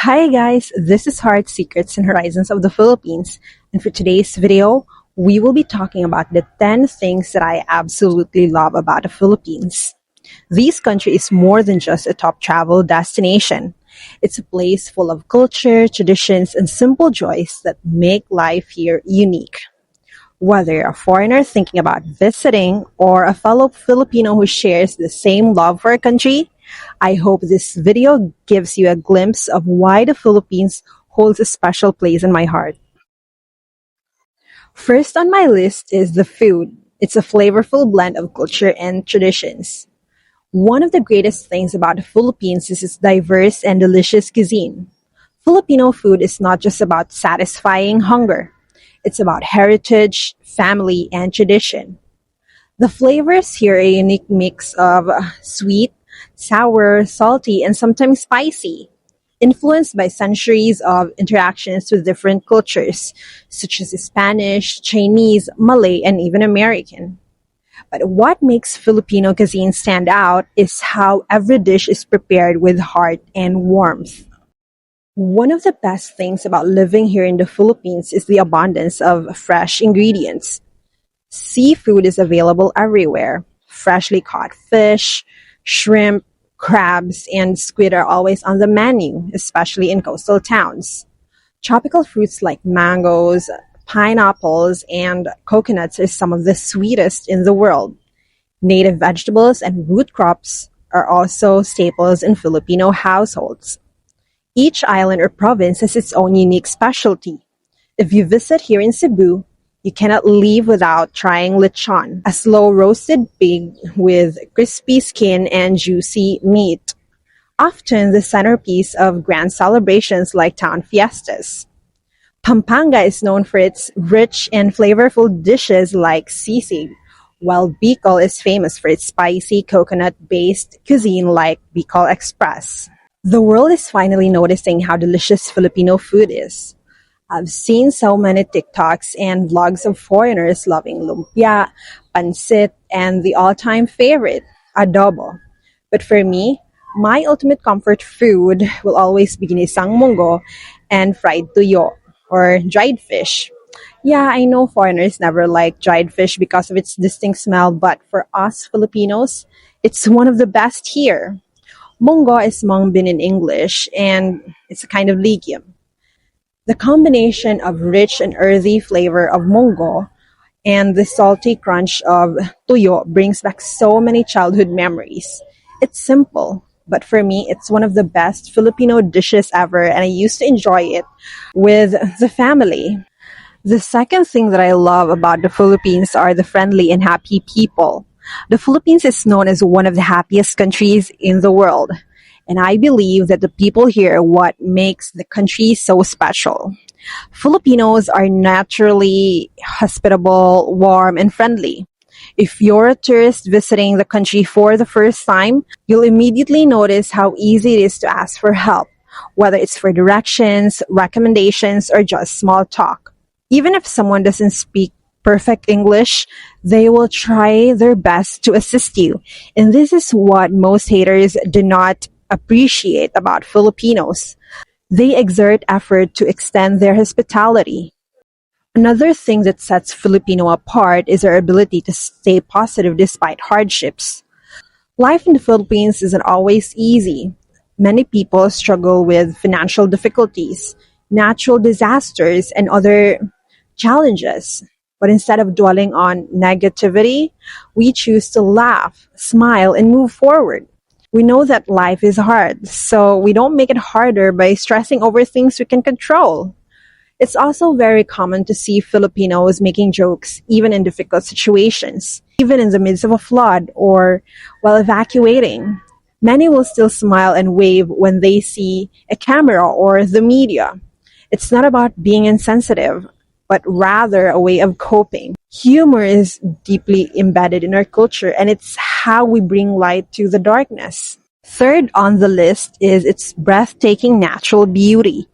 Hi guys, this is Heart Secrets and Horizons of the Philippines, and for today's video, we will be talking about the 10 things that I absolutely love about the Philippines. This country is more than just a top travel destination. It's a place full of culture, traditions, and simple joys that make life here unique. Whether you're a foreigner thinking about visiting or a fellow Filipino who shares the same love for a country, I hope this video gives you a glimpse of why the Philippines holds a special place in my heart. First on my list is the food. It's a flavorful blend of culture and traditions. One of the greatest things about the Philippines is its diverse and delicious cuisine. Filipino food is not just about satisfying hunger. It's about heritage, family, and tradition. The flavors here are a unique mix of sweet, sour, salty, and sometimes spicy, influenced by centuries of interactions with different cultures, such as Spanish, Chinese, Malay, and even American. But what makes Filipino cuisine stand out is how every dish is prepared with heart and warmth. One of the best things about living here in the Philippines is the abundance of fresh ingredients. Seafood is available everywhere. Freshly caught fish, shrimp, crabs, and squid are always on the menu, especially in coastal towns. Tropical fruits like mangoes, pineapples, and coconuts are some of the sweetest in the world. Native vegetables and root crops are also staples in Filipino households. Each island or province has its own unique specialty. If you visit here in Cebu, you cannot leave without trying lechon, a slow-roasted pig with crispy skin and juicy meat, often the centerpiece of grand celebrations like town fiestas. Pampanga is known for its rich and flavorful dishes like sisig, while Bicol is famous for its spicy coconut-based cuisine like Bicol Express. The world is finally noticing how delicious Filipino food is. I've seen so many TikToks and vlogs of foreigners loving lumpia, pancit, and the all-time favorite, adobo. But for me, my ultimate comfort food will always be ginisang munggo and fried tuyo, or dried fish. Yeah, I know foreigners never like dried fish because of its distinct smell, but for us Filipinos, it's one of the best here. Munggo is mung bean in English, and it's a kind of legume. The combination of rich and earthy flavor of munggo and the salty crunch of tuyo brings back so many childhood memories. It's simple, but for me, it's one of the best Filipino dishes ever, and I used to enjoy it with the family. The second thing that I love about the Philippines are the friendly and happy people. The Philippines is known as one of the happiest countries in the world, and I believe that the people here are what makes the country so special. Filipinos are naturally hospitable, warm, and friendly. If you're a tourist visiting the country for the first time, you'll immediately notice how easy it is to ask for help, whether it's for directions, recommendations, or just small talk. Even if someone doesn't speak perfect English, they will try their best to assist you. And this is what most haters do not appreciate about Filipinos. They exert effort to extend their hospitality. Another thing that sets Filipino apart is our ability to stay positive despite hardships. Life in the Philippines isn't always easy. Many people struggle with financial difficulties, natural disasters, and other challenges. But instead of dwelling on negativity, we choose to laugh, smile, and move forward. We know that life is hard, so we don't make it harder by stressing over things we can control. It's also very common to see Filipinos making jokes even in difficult situations, even in the midst of a flood or while evacuating. Many will still smile and wave when they see a camera or the media. It's not about being insensitive, but rather a way of coping. Humor is deeply embedded in our culture, and it's how we bring light to the darkness. Third on the list is its breathtaking natural beauty.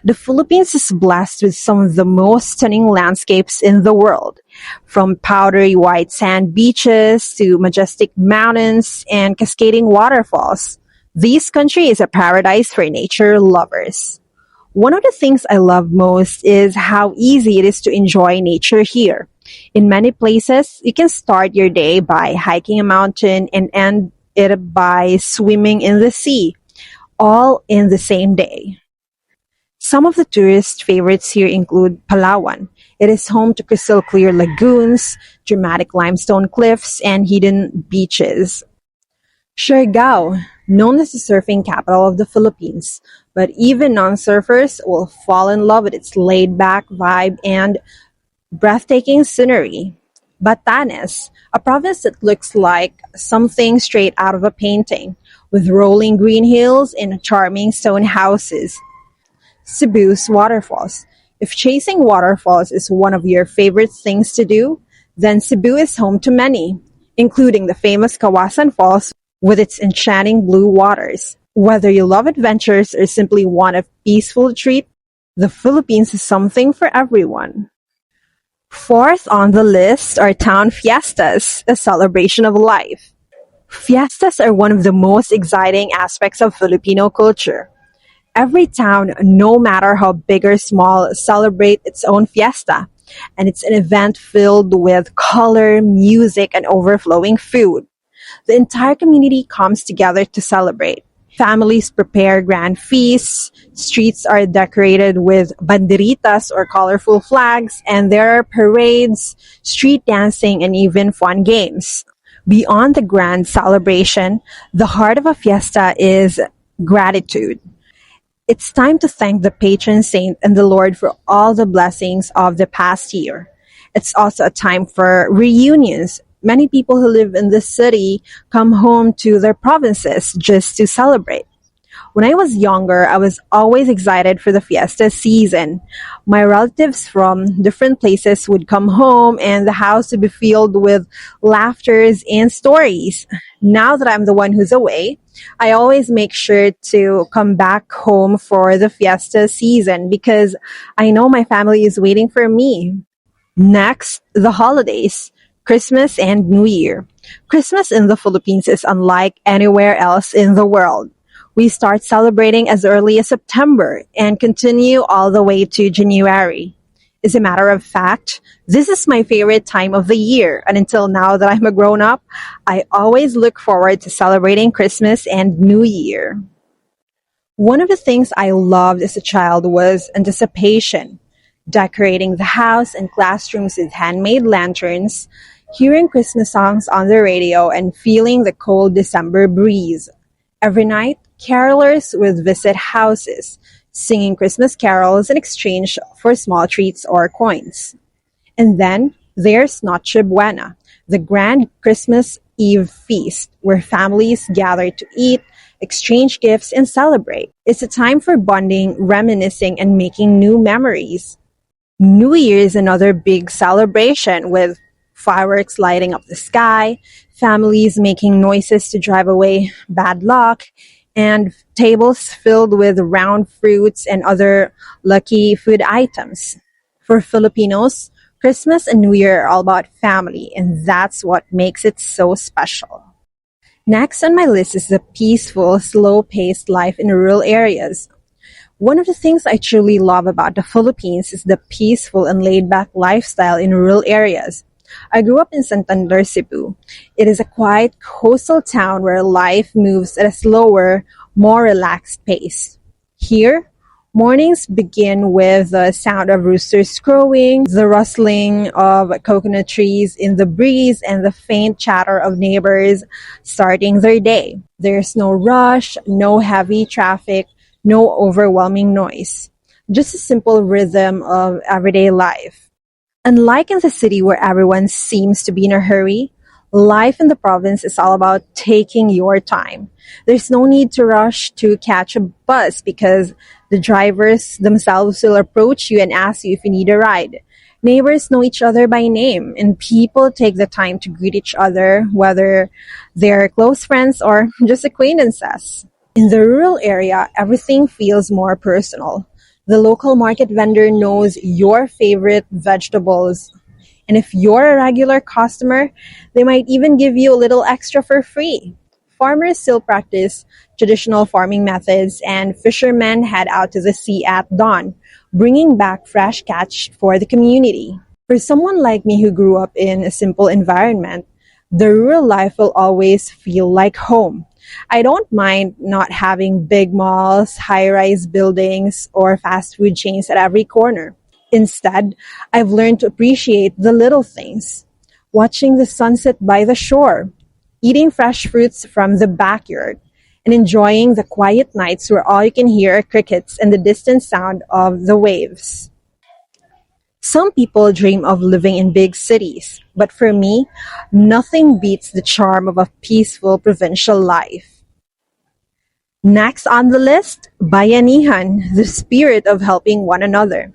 The Philippines is blessed with some of the most stunning landscapes in the world, from powdery white sand beaches to majestic mountains and cascading waterfalls. This country is a paradise for nature lovers. One of the things I love most is how easy it is to enjoy nature here. In many places, you can start your day by hiking a mountain and end it by swimming in the sea, all in the same day. Some of the tourist favorites here include Palawan. It is home to crystal clear lagoons, dramatic limestone cliffs, and hidden beaches. Siargao, known as the surfing capital of the Philippines, but even non-surfers will fall in love with its laid-back vibe and breathtaking scenery. Batanes, a province that looks like something straight out of a painting, with rolling green hills and charming stone houses. Cebu's waterfalls. If chasing waterfalls is one of your favorite things to do, then Cebu is home to many, including the famous Kawasan Falls with its enchanting blue waters. Whether you love adventures or simply want a peaceful retreat, the Philippines is something for everyone. Fourth on the list are town fiestas, a celebration of life. Fiestas are one of the most exciting aspects of Filipino culture. Every town, no matter how big or small, celebrate its own fiesta, and it's an event filled with color, music, and overflowing food. The entire community comes together to celebrate. Families prepare grand feasts, streets are decorated with banderitas or colorful flags, and there are parades, street dancing, and even fun games. Beyond the grand celebration, the heart of a fiesta is gratitude. It's time to thank the patron saint and the Lord for all the blessings of the past year. It's also a time for reunions. Many people who live in the city come home to their provinces just to celebrate. When I was younger, I was always excited for the fiesta season. My relatives from different places would come home and the house would be filled with laughters and stories. Now that I'm the one who's away, I always make sure to come back home for the fiesta season because I know my family is waiting for me. Next, the holidays, Christmas and New Year. Christmas in the Philippines is unlike anywhere else in the world. We start celebrating as early as September and continue all the way to January. As a matter of fact, this is my favorite time of the year, and until now that I'm a grown up, I always look forward to celebrating Christmas and New Year. One of the things I loved as a child was anticipation. Decorating the house and classrooms with handmade lanterns, hearing Christmas songs on the radio, and feeling the cold December breeze. Every night, carolers would visit houses, singing Christmas carols in exchange for small treats or coins. And then there's Noche Buena, the grand Christmas Eve feast where families gather to eat, exchange gifts, and celebrate. It's a time for bonding, reminiscing, and making new memories. New Year is another big celebration with fireworks lighting up the sky, families making noises to drive away bad luck, and tables filled with round fruits and other lucky food items. For Filipinos, Christmas and New Year are all about family, and that's what makes it so special. Next on my list is the peaceful, slow paced life in rural areas. One of the things I truly love about the Philippines is the peaceful and laid back lifestyle in rural areas. I grew up in Santander, Cebu. It is a quiet coastal town where life moves at a slower, more relaxed pace. Here, mornings begin with the sound of roosters crowing, the rustling of coconut trees in the breeze, and the faint chatter of neighbors starting their day. There's no rush, no heavy traffic, no overwhelming noise. Just a simple rhythm of everyday life. Unlike in the city where everyone seems to be in a hurry, life in the province is all about taking your time. There's no need to rush to catch a bus because the drivers themselves will approach you and ask you if you need a ride. Neighbors know each other by name, and people take the time to greet each other, whether they're close friends or just acquaintances. In the rural area, everything feels more personal. The local market vendor knows your favorite vegetables. And if you're a regular customer, they might even give you a little extra for free. farmers still practice traditional farming methods, and fishermen head out to the sea at dawn, bringing back fresh catch for the community. For someone like me who grew up in a simple environment, the rural life will always feel like home. I don't mind not having big malls, high rise buildings, or fast food chains at every corner. Instead, I've learned to appreciate the little things: watching the sunset by the shore, eating fresh fruits from the backyard, and enjoying the quiet nights where all you can hear are crickets and the distant sound of the waves. Some people dream of living in big cities, but for me, nothing beats the charm of a peaceful provincial life. Next on the list, bayanihan, the spirit of helping one another.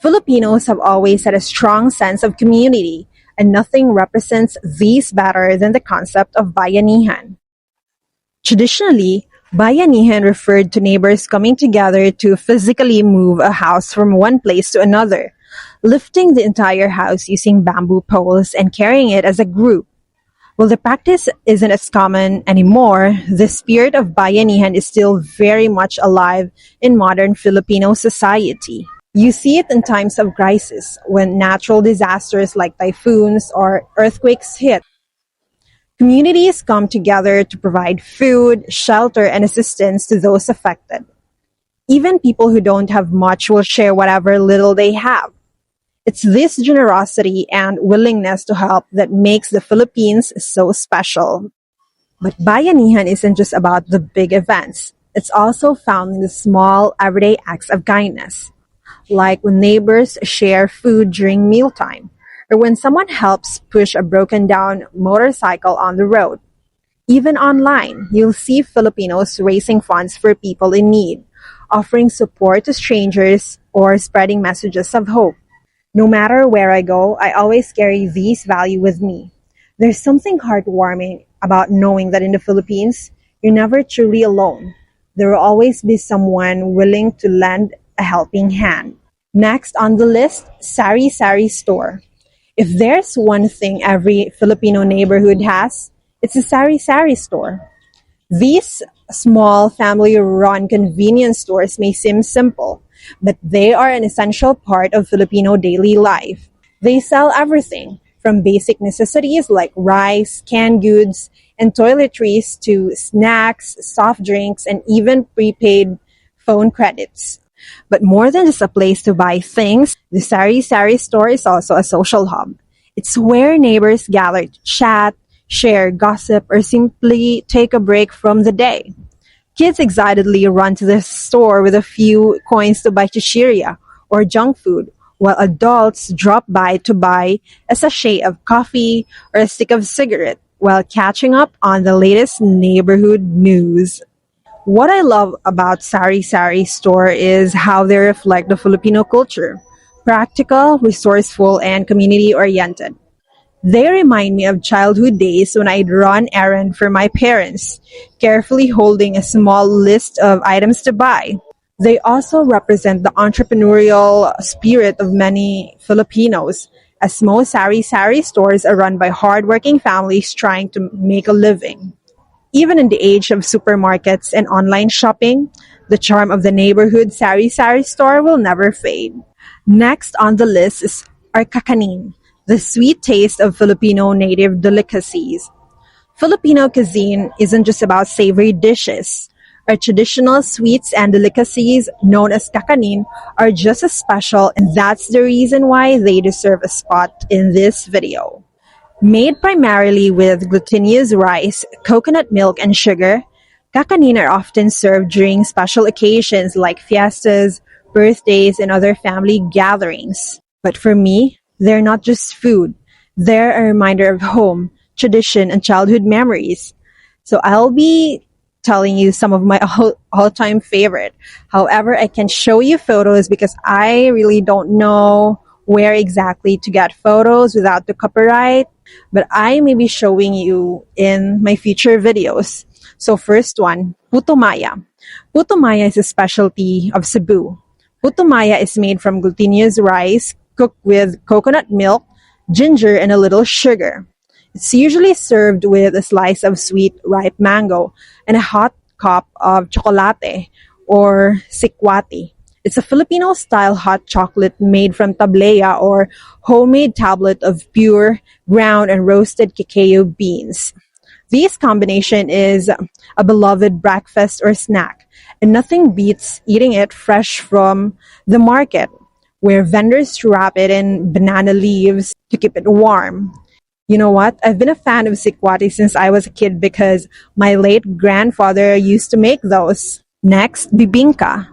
Filipinos have always had a strong sense of community, and nothing represents these better than the concept of bayanihan. Traditionally, bayanihan referred to neighbors coming together to physically move a house from one place to another, lifting the entire house using bamboo poles and carrying it as a group. While the practice isn't as common anymore, the spirit of bayanihan is still very much alive in modern Filipino society. You see it in times of crisis, when natural disasters like typhoons or earthquakes hit. Communities come together to provide food, shelter, and assistance to those affected. Even people who don't have much will share whatever little they have. It's this generosity and willingness to help that makes the Philippines so special. But bayanihan isn't just about the big events. It's also found in the small, everyday acts of kindness, like when neighbors share food during mealtime, or when someone helps push a broken down motorcycle on the road. Even online, you'll see Filipinos raising funds for people in need, offering support to strangers, or spreading messages of hope. No matter where I go, I always carry these values with me. There's something heartwarming about knowing that in the Philippines, you're never truly alone. There will always be someone willing to lend a helping hand. Next on the list, Sari-Sari store. If there's one thing every Filipino neighborhood has, it's a Sari-Sari store. These small family-run convenience stores may seem simple, but they are an essential part of Filipino daily life. They sell everything from basic necessities like rice, canned goods, and toiletries to snacks, soft drinks, and even prepaid phone credits. But more than just a place to buy things, the Sari-Sari store is also a social hub. It's where neighbors gather to chat, share gossip, or simply take a break from the day. Kids excitedly run to the store with a few coins to buy chichirya or junk food, while adults drop by to buy a sachet of coffee or a stick of cigarette while catching up on the latest neighborhood news. What I love about Sari-Sari store is how they reflect the Filipino culture: practical, resourceful, and community-oriented. They remind me of childhood days when I'd run errand for my parents, carefully holding a small list of items to buy. They also represent the entrepreneurial spirit of many Filipinos, as most sari-sari stores are run by hardworking families trying to make a living. Even in the age of supermarkets and online shopping, the charm of the neighborhood sari-sari store will never fade. Next on the list is our Kakanin, the sweet taste of Filipino native delicacies. Filipino cuisine isn't just about savory dishes. Our traditional sweets and delicacies, known as Kakanin, are just as special, and that's the reason why they deserve a spot in this video. Made primarily with glutinous rice, coconut milk, and sugar, Kakanin are often served during special occasions like fiestas, birthdays, and other family gatherings. But for me, they're not just food. They're a reminder of home, tradition, and childhood memories. So I'll be telling you some of my all-time favorite. However, I can show you photos because I really don't know where exactly to get photos without the copyright, but I may be showing you in my future videos. So first one, Puto Maya. Puto Maya is a specialty of Cebu. Puto Maya is made from glutinous rice cooked with coconut milk, ginger, and a little sugar. It's usually served with a slice of sweet, ripe mango and a hot cup of chocolate or sikwati. It's a Filipino-style hot chocolate made from tablea or homemade tablet of pure, ground and roasted cacao beans. This combination is a beloved breakfast or snack, and nothing beats eating it fresh from the market, where vendors wrap it in banana leaves to keep it warm. You know what? I've been a fan of sikwati since I was a kid because my late grandfather used to make those. Next, bibingka,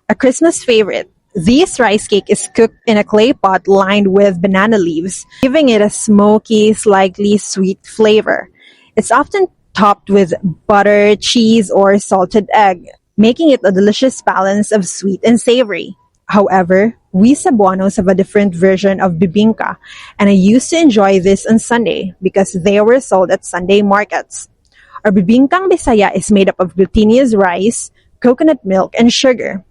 a Christmas favorite. This rice cake is cooked in a clay pot lined with banana leaves, giving it a smoky, slightly sweet flavor. It's often topped with butter, cheese, or salted egg, making it a delicious balance of sweet and savory. However, we Cebuanos have a different version of bibingka, and I used to enjoy this on Sunday because they were sold at Sunday markets. Our bibingkang Bisaya is made up of glutinous rice, coconut milk, and sugar.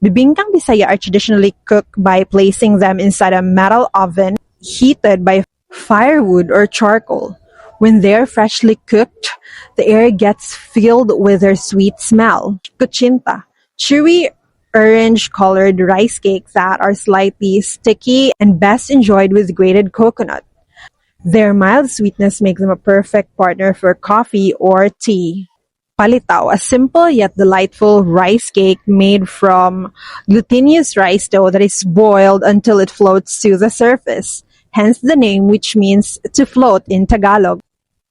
Bibingkang Bisaya are traditionally cooked by placing them inside a metal oven heated by firewood or charcoal. When they're freshly cooked, the air gets filled with their sweet smell. Kuchinta, chewy orange-colored rice cakes that are slightly sticky and best enjoyed with grated coconut. Their mild sweetness makes them a perfect partner for coffee or tea. Palitaw, a simple yet delightful rice cake made from glutinous rice dough that is boiled until it floats to the surface, hence the name, which means to float in Tagalog.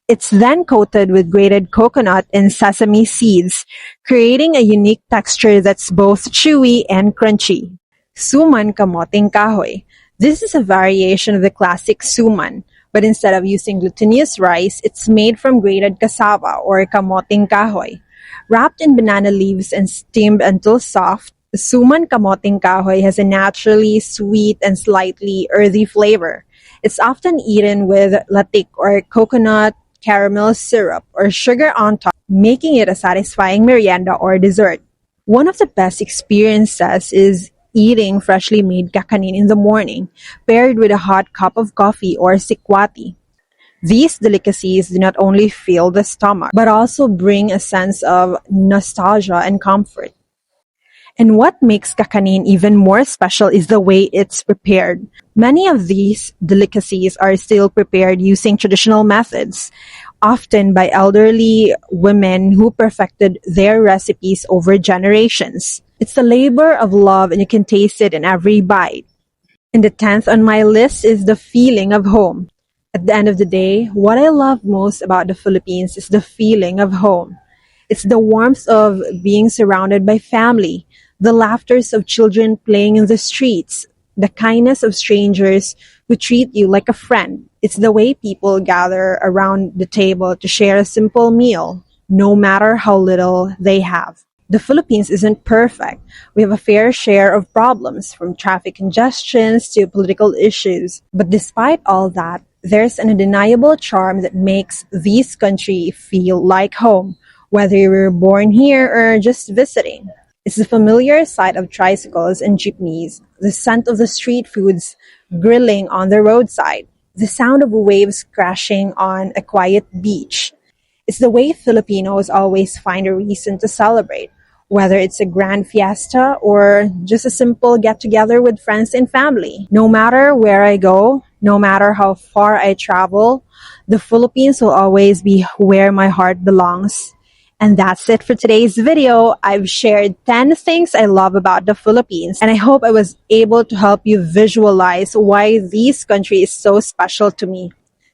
It's then coated with grated coconut and sesame seeds, creating a unique texture that's both chewy and crunchy. Suman kamoting kahoy. This is a variation of the classic suman, but instead of using glutinous rice, it's made from grated cassava or kamoting kahoy. Wrapped in banana leaves and steamed until soft, the suman kamoting kahoy has a naturally sweet and slightly earthy flavor. It's often eaten with latik or coconut caramel syrup or sugar on top, making it a satisfying merienda or dessert. One of the best experiences is eating freshly made kakanin in the morning, paired with a hot cup of coffee or sikwati. These delicacies do not only fill the stomach, but also bring a sense of nostalgia and comfort. And what makes kakanin even more special is the way it's prepared. Many of these delicacies are still prepared using traditional methods, often by elderly women who perfected their recipes over generations. It's a labor of love and you can taste it in every bite. And the 10th on my list is the feeling of home. At the end of the day, what I love most about the Philippines is the feeling of home. It's the warmth of being surrounded by family, the laughters of children playing in the streets, the kindness of strangers who treat you like a friend. It's the way people gather around the table to share a simple meal, no matter how little they have. The Philippines isn't perfect. We have a fair share of problems, from traffic congestions to political issues. But despite all that, there's an undeniable charm that makes this country feel like home, whether you were born here or just visiting. It's the familiar sight of tricycles and jeepneys, the scent of the street foods grilling on the roadside, the sound of waves crashing on a quiet beach. It's the way Filipinos always find a reason to celebrate, whether it's a grand fiesta or just a simple get-together with friends and family. No matter where I go, no matter how far I travel, the Philippines will always be where my heart belongs. And that's it for today's video. I've shared 10 things I love about the Philippines, and I hope I was able to help you visualize why this country is so special to me.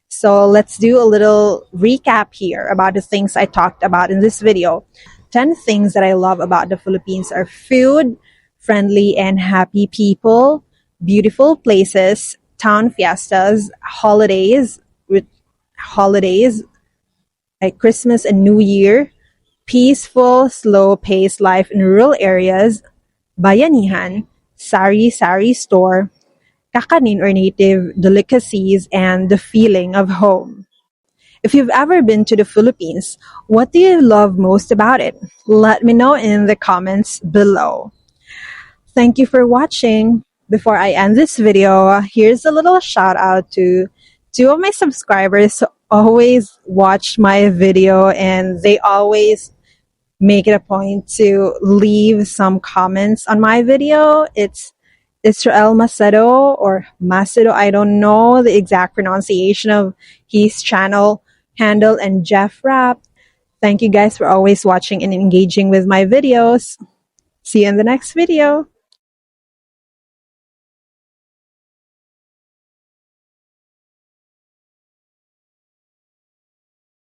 So let's do a little recap here about the things I talked about in this video. 10 things that I love about the Philippines are food, friendly and happy people, beautiful places, town fiestas, holidays like Christmas and New Year, peaceful, slow-paced life in rural areas, bayanihan, sari-sari store, kakanin or native delicacies, and the feeling of home. If you've ever been to the Philippines, what do you love most about it? Let me know in the comments below. Thank you for watching. Before I end this video, here's a little shout out to two of my subscribers always watch my video and they always make it a point to leave some comments on my video. It's Israel Macedo or Macedo. I don't know the exact pronunciation of his channel handle, and Jeff Rapp. Thank you guys for always watching and engaging with my videos. See you in the next video.